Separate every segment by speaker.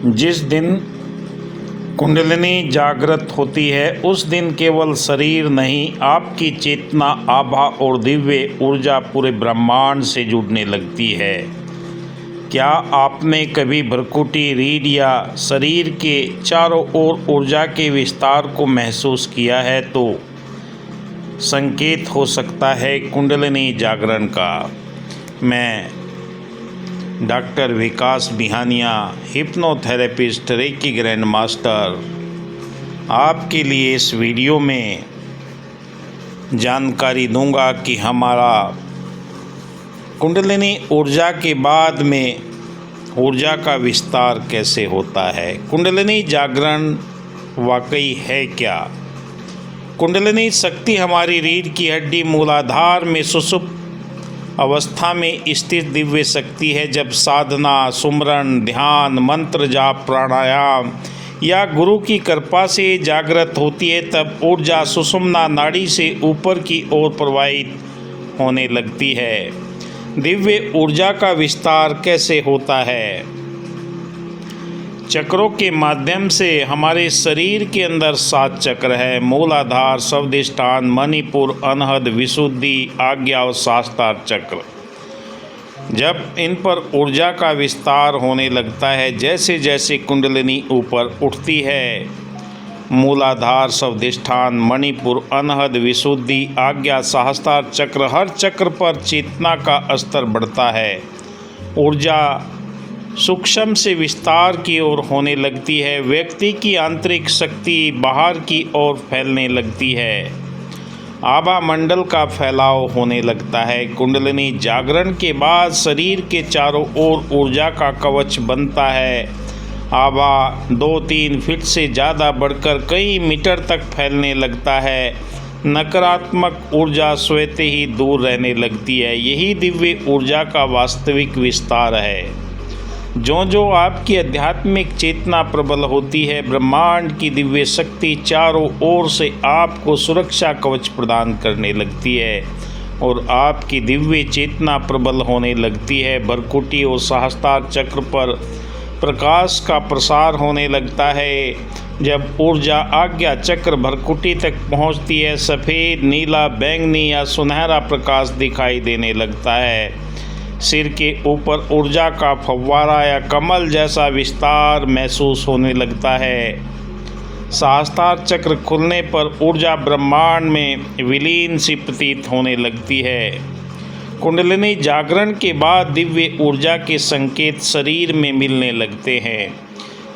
Speaker 1: जिस दिन कुंडलिनी जागृत होती है उस दिन केवल शरीर नहीं, आपकी चेतना, आभा और दिव्य ऊर्जा पूरे ब्रह्मांड से जुड़ने लगती है। क्या आपने कभी भ्रकुटी, रीढ़ या शरीर के चारों ओर ऊर्जा के विस्तार को महसूस किया है? तो संकेत हो सकता है कुंडलिनी जागरण का। मैं डॉक्टर विकास बिहानिया, हिप्नोथेरेपिस्ट, रेकी ग्रैंड मास्टर, आपके लिए इस वीडियो में जानकारी दूंगा कि हमारा कुंडलिनी ऊर्जा के बाद में ऊर्जा का विस्तार कैसे होता है। कुंडलिनी जागरण वाकई है क्या? कुंडलिनी शक्ति हमारी रीढ़ की हड्डी मूलाधार में सुषुप्त अवस्था में स्थित दिव्य शक्ति है। जब साधना, सुमरन, ध्यान, मंत्र जाप, प्राणायाम या गुरु की कृपा से जागृत होती है, तब ऊर्जा सुषुम्ना नाड़ी से ऊपर की ओर प्रवाहित होने लगती है। दिव्य ऊर्जा का विस्तार कैसे होता है? चक्रों के माध्यम से। हमारे शरीर के अंदर 7 चक्र है: मूलाधार, स्वादिष्ठान, मणिपुर, अनहद, विशुद्धि, आज्ञा और सहस्त्रार चक्र। जब इन पर ऊर्जा का विस्तार होने लगता है, जैसे जैसे कुंडलिनी ऊपर उठती है, मूलाधार, स्वादिष्ठान, मणिपुर, अनहद, विशुद्धि, आज्ञा, सहस्त्रार चक्र, हर चक्र पर चेतना का स्तर बढ़ता है। ऊर्जा सूक्ष्म से विस्तार की ओर होने लगती है। व्यक्ति की आंतरिक शक्ति बाहर की ओर फैलने लगती है। आभा मंडल का फैलाव होने लगता है। कुंडलिनी जागरण के बाद शरीर के चारों ओर ऊर्जा का कवच बनता है। आभा 2-3 फीट से ज़्यादा बढ़कर कई मीटर तक फैलने लगता है। नकारात्मक ऊर्जा स्वतः ही दूर रहने लगती है। यही दिव्य ऊर्जा का वास्तविक विस्तार है। जो आपकी आध्यात्मिक चेतना प्रबल होती है, ब्रह्मांड की दिव्य शक्ति चारों ओर से आपको सुरक्षा कवच प्रदान करने लगती है और आपकी दिव्य चेतना प्रबल होने लगती है। भ्रकुटी और सहस्त्रार चक्र पर प्रकाश का प्रसार होने लगता है। जब ऊर्जा आज्ञा चक्र भ्रकुटी तक पहुंचती है, सफ़ेद, नीला, बैंगनी या सुनहरा प्रकाश दिखाई देने लगता है। सिर के ऊपर ऊर्जा का फव्वारा या कमल जैसा विस्तार महसूस होने लगता है। सहस्त्रार चक्र खुलने पर ऊर्जा ब्रह्मांड में विलीन सी प्रतीत होने लगती है। कुंडलिनी जागरण के बाद दिव्य ऊर्जा के संकेत शरीर में मिलने लगते हैं।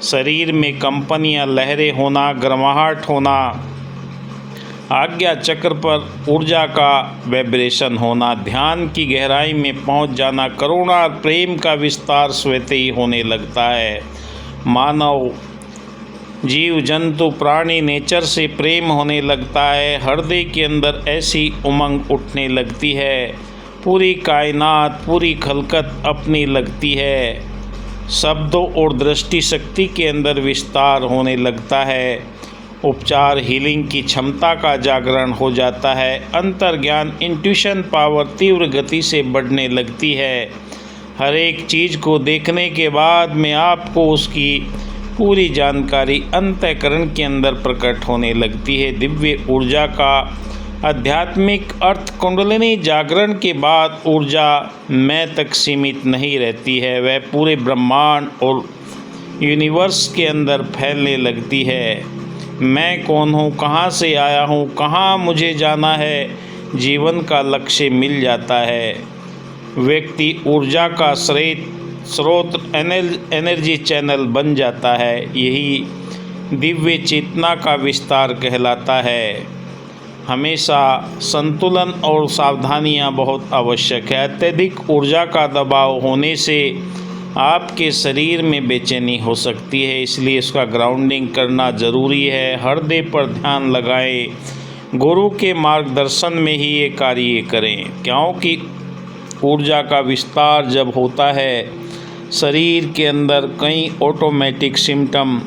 Speaker 1: शरीर में कंपन या लहरें होना, गर्माहट होना, आज्ञा चक्र पर ऊर्जा का वाइब्रेशन होना, ध्यान की गहराई में पहुंच जाना, करुणा और प्रेम का विस्तार स्वतः ही होने लगता है। मानव, जीव जंतु, प्राणी, नेचर से प्रेम होने लगता है। हृदय के अंदर ऐसी उमंग उठने लगती है, पूरी कायनात, पूरी खलकत अपनी लगती है। शब्दों और दृष्टि शक्ति के अंदर विस्तार होने लगता है। उपचार, हीलिंग की क्षमता का जागरण हो जाता है। अंतर्ज्ञान, इंट्यूशन पावर तीव्र गति से बढ़ने लगती है। हर एक चीज़ को देखने के बाद में आपको उसकी पूरी जानकारी अंतःकरण के अंदर प्रकट होने लगती है। दिव्य ऊर्जा का आध्यात्मिक अर्थ: कुंडलिनी जागरण के बाद ऊर्जा मैं तक सीमित नहीं रहती है, वह पूरे ब्रह्मांड और यूनिवर्स के अंदर फैलने लगती है। मैं कौन हूँ, कहाँ से आया हूँ, कहाँ मुझे जाना है, जीवन का लक्ष्य मिल जाता है। व्यक्ति ऊर्जा का स्रोत, एनर्जी चैनल बन जाता है। यही दिव्य चेतना का विस्तार कहलाता है। हमेशा संतुलन और सावधानियाँ बहुत आवश्यक है। अत्यधिक ऊर्जा का दबाव होने से आपके शरीर में बेचैनी हो सकती है, इसलिए इसका ग्राउंडिंग करना ज़रूरी है। हृदय पर ध्यान लगाएं। गुरु के मार्गदर्शन में ही ये कार्य करें, क्योंकि ऊर्जा का विस्तार जब होता है, शरीर के अंदर कई ऑटोमेटिक सिम्टम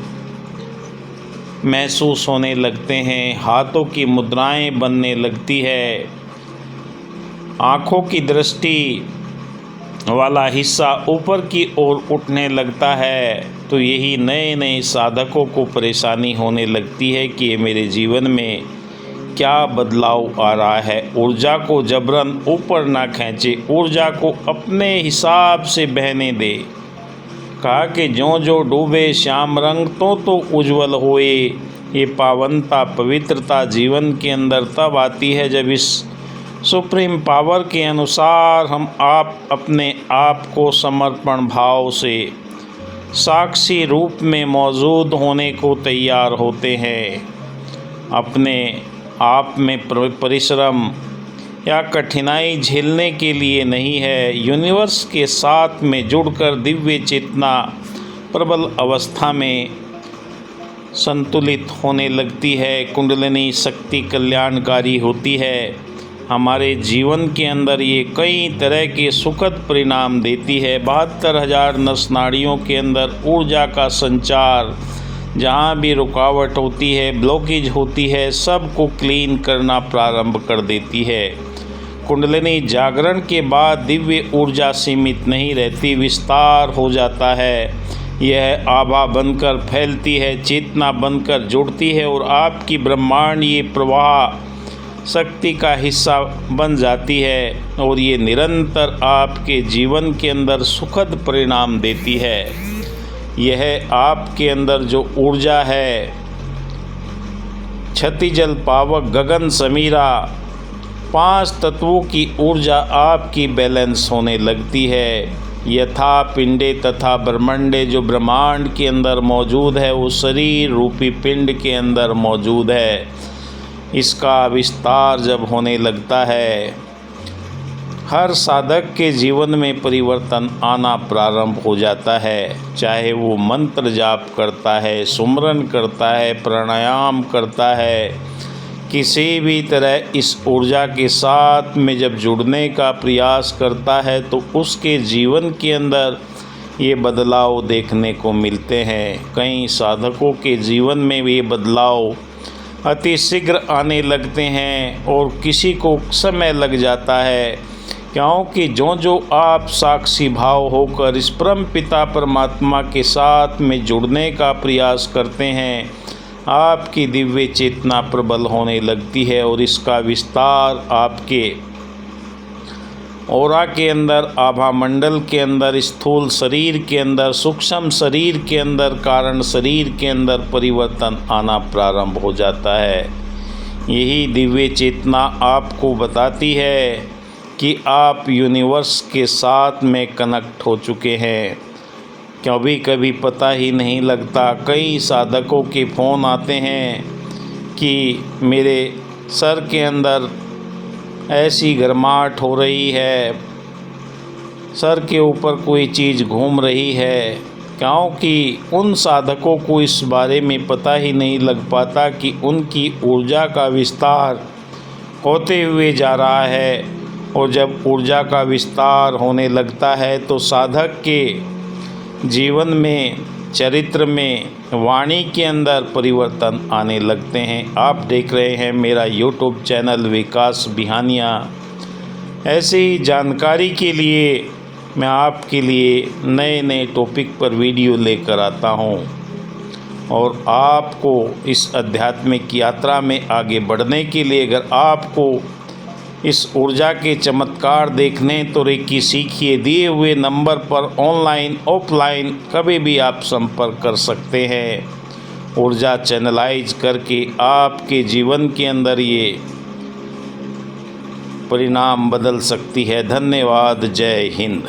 Speaker 1: महसूस होने लगते हैं। हाथों की मुद्राएं बनने लगती है, आँखों की दृष्टि वाला हिस्सा ऊपर की ओर उठने लगता है, तो यही नए नए साधकों को परेशानी होने लगती है कि मेरे जीवन में क्या बदलाव आ रहा है। ऊर्जा को जबरन ऊपर ना खींचे, ऊर्जा को अपने हिसाब से बहने दे। कहा कि जो जो डूबे श्याम रंग तो उज्जवल होए। ये पावनता पवित्रता जीवन के अंदर तब आती है जब इस सुप्रीम पावर के अनुसार हम अपने आप को समर्पण भाव से साक्षी रूप में मौजूद होने को तैयार होते हैं। अपने आप में परिश्रम या कठिनाई झेलने के लिए नहीं है, यूनिवर्स के साथ में जुड़कर दिव्य चेतना प्रबल अवस्था में संतुलित होने लगती है। कुंडलिनी शक्ति कल्याणकारी होती है। हमारे जीवन के अंदर ये कई तरह के सुखद परिणाम देती है। 72,000 नस नाड़ियों के अंदर ऊर्जा का संचार, जहाँ भी रुकावट होती है, ब्लॉकेज होती है, सब को क्लीन करना प्रारंभ कर देती है। कुंडलिनी जागरण के बाद दिव्य ऊर्जा सीमित नहीं रहती, विस्तार हो जाता है। यह आभा बनकर फैलती है, चेतना बनकर जुड़ती है और आपकी ब्रह्मांड ये प्रवाह शक्ति का हिस्सा बन जाती है और ये निरंतर आपके जीवन के अंदर सुखद परिणाम देती है। यह आपके अंदर जो ऊर्जा है, क्षति जल पावक गगन समीरा, 5 तत्वों की ऊर्जा आपकी बैलेंस होने लगती है। यथा पिंडे तथा ब्रह्मांडे, जो ब्रह्मांड के अंदर मौजूद है वो शरीर रूपी पिंड के अंदर मौजूद है। इसका विस्तार जब होने लगता है, हर साधक के जीवन में परिवर्तन आना प्रारंभ हो जाता है। चाहे वो मंत्र जाप करता है, सुमरन करता है, प्राणायाम करता है, किसी भी तरह इस ऊर्जा के साथ में जब जुड़ने का प्रयास करता है तो उसके जीवन के अंदर ये बदलाव देखने को मिलते हैं। कई साधकों के जीवन में ये बदलाव अति शीघ्र आने लगते हैं और किसी को समय लग जाता है, क्योंकि जो आप साक्षी भाव होकर इस परम पिता परमात्मा के साथ में जुड़ने का प्रयास करते हैं, आपकी दिव्य चेतना प्रबल होने लगती है और इसका विस्तार आपके औरा के अंदर, आभा मंडल के अंदर, स्थूल शरीर के अंदर, सूक्ष्म शरीर के अंदर, कारण शरीर के अंदर परिवर्तन आना प्रारंभ हो जाता है। यही दिव्य चेतना आपको बताती है कि आप यूनिवर्स के साथ में कनेक्ट हो चुके हैं। कभी कभी पता ही नहीं लगता। कई साधकों के फ़ोन आते हैं कि मेरे सर के अंदर ऐसी गर्माहट हो रही है, सर के ऊपर कोई चीज़ घूम रही है, क्योंकि उन साधकों को इस बारे में पता ही नहीं लग पाता कि उनकी ऊर्जा का विस्तार होते हुए जा रहा है। और जब ऊर्जा का विस्तार होने लगता है तो साधक के जीवन में, चरित्र में, वाणी के अंदर परिवर्तन आने लगते हैं। आप देख रहे हैं मेरा यूट्यूब चैनल विकास बिहानिया। ऐसी जानकारी के लिए मैं आपके लिए नए नए टॉपिक पर वीडियो लेकर आता हूं और आपको इस आध्यात्मिक यात्रा में आगे बढ़ने के लिए अगर आपको इस ऊर्जा के चमत्कार देखने तो रेकी सीखिए दिए हुए नंबर पर ऑनलाइन ऑफलाइन कभी भी आप संपर्क कर सकते हैं। ऊर्जा चैनलाइज करके आपके जीवन के अंदर ये परिणाम बदल सकती है। धन्यवाद। जय हिंद।